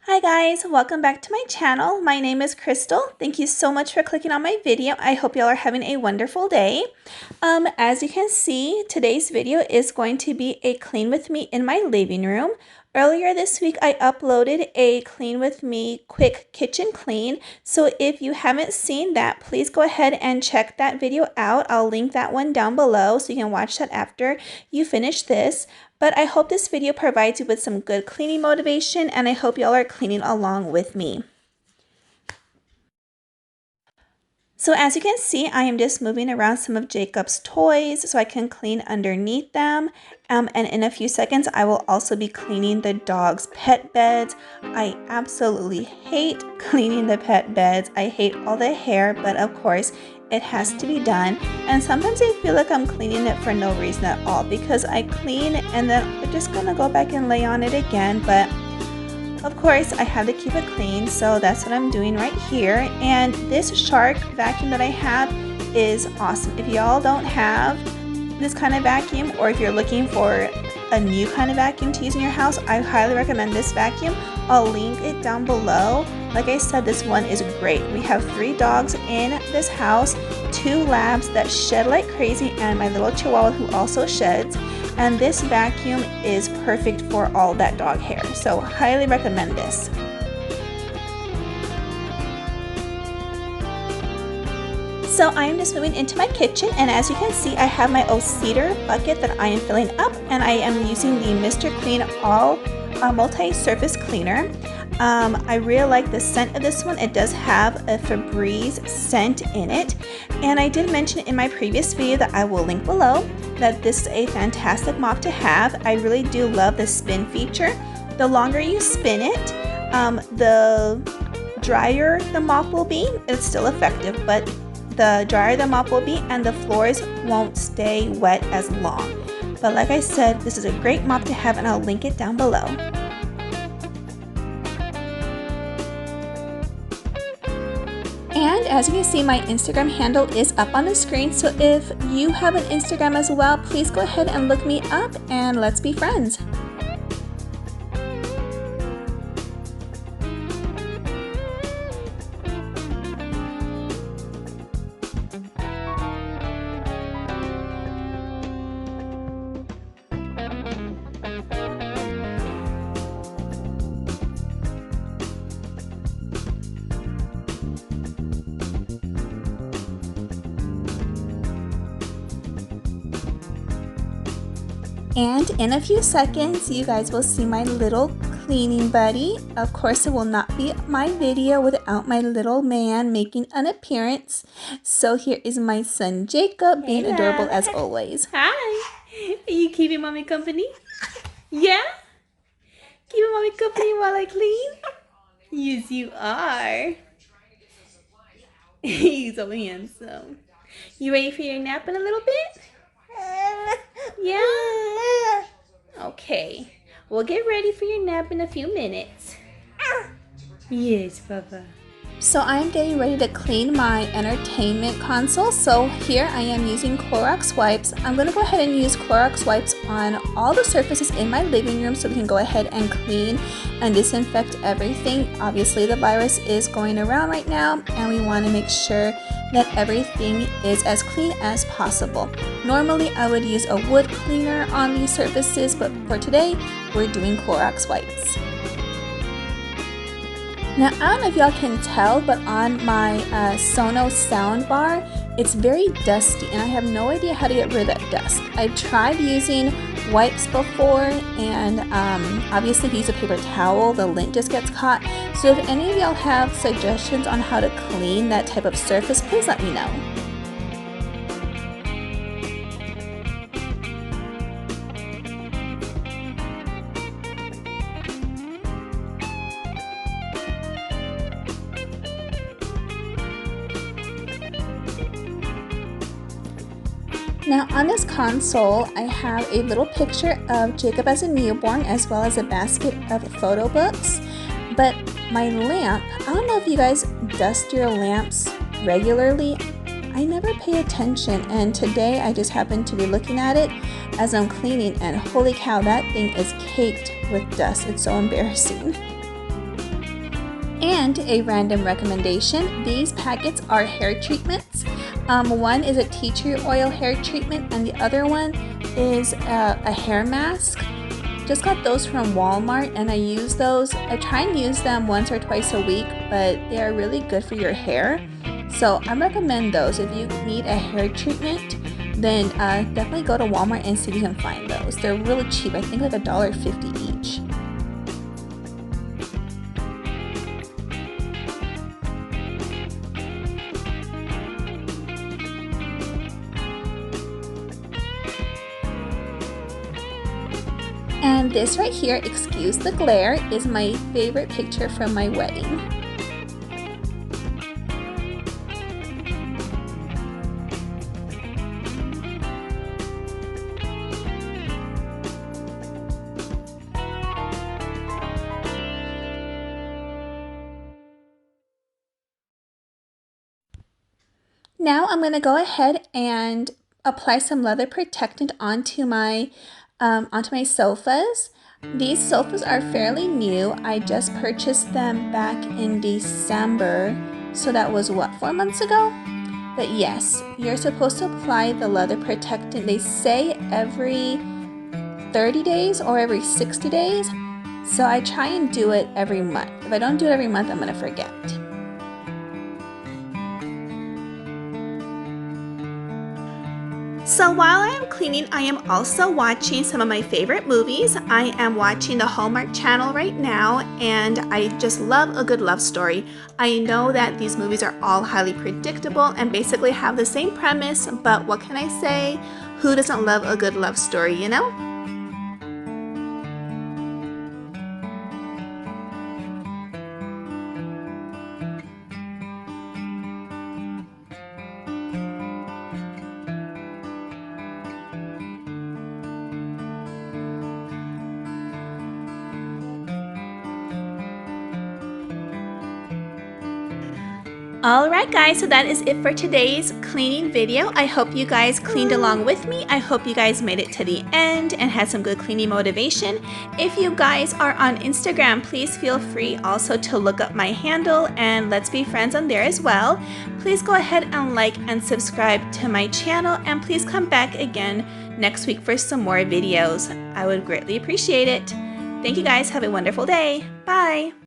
Hi guys, welcome back to my channel. My name is Crystal. Thank you so much for clicking on my video. I hope y'all are having a wonderful day. As you can see, today's video is going to be a clean with me in my living room. Earlier this week, I uploaded a clean with me quick kitchen clean. So if you haven't seen that, please go ahead and check that video out. I'll link that one down below so you can watch that after you finish this. But I hope this video provides you with some good cleaning motivation, and I hope y'all are cleaning along with me. So as you can see, I am just moving around some of Jacob's toys so I can clean underneath them. And in a few seconds, I will also be cleaning the dog's pet beds. I absolutely hate cleaning the pet beds. I hate all the hair, but of course, it has to be done. And sometimes I feel like I'm cleaning it for no reason at all because I clean and then I'm just gonna go back and lay on it again. But of course, I have to keep it clean, so that's what I'm doing right here. And this Shark vacuum that I have is awesome. If y'all don't have this kind of vacuum, or if you're looking for a new kind of vacuum to use in your house, I highly recommend this vacuum. I'll link it down below. Like I said, this one is great. We have 3 dogs in this house, 2 labs that shed like crazy, and my little chihuahua who also sheds. And this vacuum is perfect for all that dog hair. So highly recommend this. So I am just moving into my kitchen, and as you can see, I have my old cedar bucket that I am filling up, and I am using the Mr. Clean All multi-surface cleaner. I really like the scent of this one. It does have a Febreze scent in it, and I did mention in my previous video that I will link below that this is a fantastic mop to have. I really do love the spin feature. The longer you spin it, the drier the mop will be. It's still effective, but the drier the mop will be and the floors won't stay wet as long. But like I said, this is a great mop to have, and I'll link it down below. And as you can see, my Instagram handle is up on the screen, so if you have an Instagram as well, please go ahead and look me up and let's be friends. And in a few seconds, you guys will see my little cleaning buddy. Of course, it will not be my video without my little man making an appearance. So here is my son Jacob, being adorable as always. Hi. Are you keeping mommy company? Yeah? Keeping mommy company while I clean? Yes, you are. He's so handsome. You ready for your nap in a little bit? Yeah? Okay. We'll get ready for your nap in a few minutes. Yes, Papa. So I am getting ready to clean my entertainment console. So here I am using Clorox wipes. I'm going to go ahead and use Clorox wipes on all the surfaces in my living room so we can go ahead and clean and disinfect everything. Obviously the virus is going around right now, and we want to make sure that everything is as clean as possible. Normally I would use a wood cleaner on these surfaces, but for today we're doing Clorox wipes. Now, I don't know if y'all can tell, but on my Sonos soundbar, it's very dusty, and I have no idea how to get rid of that dust. I've tried using wipes before, and obviously if you use a paper towel, the lint just gets caught. So if any of y'all have suggestions on how to clean that type of surface, please let me know. Now on this console, I have a little picture of Jacob as a newborn, as well as a basket of photo books. But my lamp, I don't know if you guys dust your lamps regularly. I never pay attention, and today I just happened to be looking at it as I'm cleaning, and holy cow, that thing is caked with dust. It's so embarrassing. And a random recommendation, these packets are hair treatments. One is a tea tree oil hair treatment and the other one is a hair mask. Just got those from Walmart and I use those. I try and use them once or twice a week, but they are really good for your hair. So I recommend those. If you need a hair treatment, then definitely go to Walmart and see if you can find those. They're really cheap. I think like $1.50 each. And this right here, excuse the glare, is my favorite picture from my wedding. Now I'm going to go ahead and apply some leather protectant onto my sofas. These sofas are fairly new. I just purchased them back in December, so that was what, 4 months ago? But yes, you're supposed to apply the leather protectant. They say every 30 days or every 60 days. So I try and do it every month. If I don't do it every month, I'm going to forget. So while I am cleaning, I am also watching some of my favorite movies. I am watching the Hallmark Channel right now, and I just love a good love story. I know that these movies are all highly predictable and basically have the same premise, but what can I say? Who doesn't love a good love story, you know? Alright guys, so that is it for today's cleaning video. I hope you guys cleaned along with me. I hope you guys made it to the end and had some good cleaning motivation. If you guys are on Instagram, please feel free also to look up my handle and let's be friends on there as well. Please go ahead and like and subscribe to my channel and please come back again next week for some more videos. I would greatly appreciate it. Thank you guys. Have a wonderful day. Bye.